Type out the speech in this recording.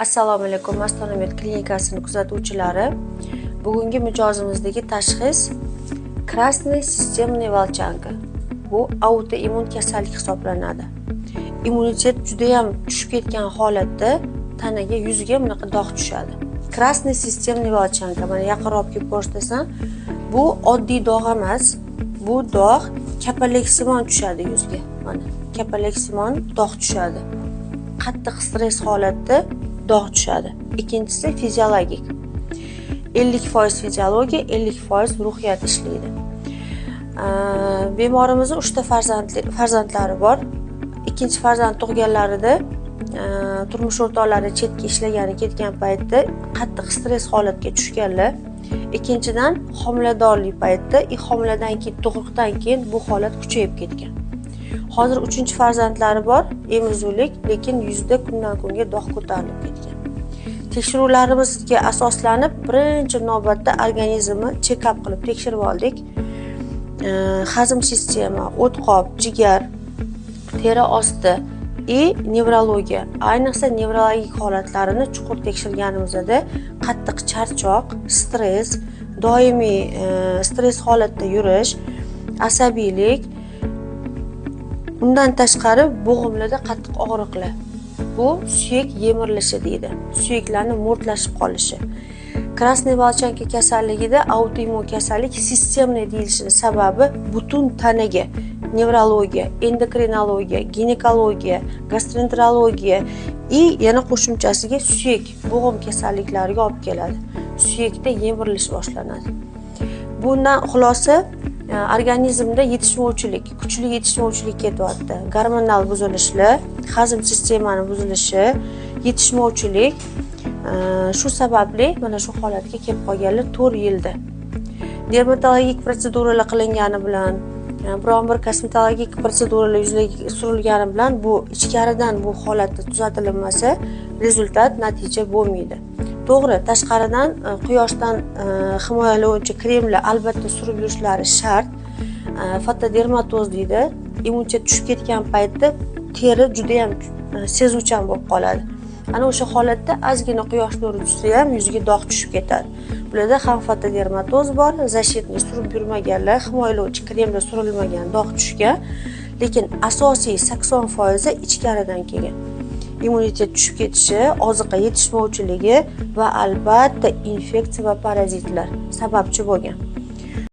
Assalomu alaykum, Mastonomet klinikasini kuzatuvchilari. Bugungi mijozimizdagi tashxis krasniy sistemniy volchanka. Bu autoimmun kasallik hisoblanadi. Immunitet juda ham tushib ketgan holatda tanaga, yuziga bunaqa dog' tushadi. Krasniy sistemniy volchanka, mana yaqinroq kelib ko'rsatasan, bu oddiy dog' emas. Bu dog' kapalaksimon tushadi yuzga. Mana kapalaksimon dog' tushadi. Qattiq stress holatda dog' tushadi. Ikkinchisi fiziologik. 50% fiziologiya, 50% ruhiyat ishlaydi. Bemorimizning 3 ta farzandlari bor. Ikkinchi farzand tug'ganlarida turmush o'rtoqlari chetga ishlagani ketgan paytda qattiq stress holatga tushganlar. Ikkinchidan homiladorlik paytida, homiladan keyin, tug'ruqdan keyin bu holat kuchayib ketgan. Hozir 3-chi farzandlari bor, emizuvlik, lekin yuzda kundan kunga dog' ko'tarilib ketgan. Tekshiruvlarimizga asoslanib, birinchi navbatda organizmni check-up qilib tekshirib oldik. Hazm sistema, o'tqoq, jigar, teri osti nevrologiya. Ayniqsa nevrologik holatlarini chuqur tekshirganimizda qattiq charchoq, stress, doimiy stress holatda yurish, asabiylik, undan tashqari bo'g'imlarda qattiq og'riqlar. Bu suyak yemirilishi deydi. Suyaklarning mo'rtlashib qolishi. Krasniy volchanka kasalligida autoimmun kasallik sistemniy deyilishining sababi butun tanaga nevrologiya, endokrinologiya, ginekologiya, gastroenterologiya yana qo'shimchasiga suyak, bo'g'im kasalliklariga olib keladi. Suyakda yemirilish boshlanadi. Bundan xulosa organizmda yetishmovchilik, kuchli yetishmovchilik ketyapti. Gormonal buzilishlar, hazm sistemani buzilishi, yetishmovchilik, shu sababli mana shu holatga kelib qolganlar 4 yilda. Dermatologik protseduralar qilingani bilan, biron bir kosmetologik protseduralar yuzaga surilgani bilan bu ichkaridan bu holatda tuzatilmasa, rezultat, natija bo'lmaydi. To'g'ri, tashqaridan quyoshdan himoyalovchi kremlar albatta surib yurishlari shart. Fotodermatoz deydi. Immunitet tushib ketgan paytda teri juda ham sezuvchan bo'lib qoladi. Ana o'sha holatda ozgina quyosh nuri tushsa ham yuziga dog' tushib ketadi. Bularda ham fotodermatoz bor, защитный surib yurmaganlar, himoyalovchi kremlar surilmagan dog' tushgan, lekin asosiy 80% ichkaridan kelgan. Immunitet tushib ketishi, oziqa yetishmovchiligi va albatta infeksiya va parazitlar sababchi bo'lgan.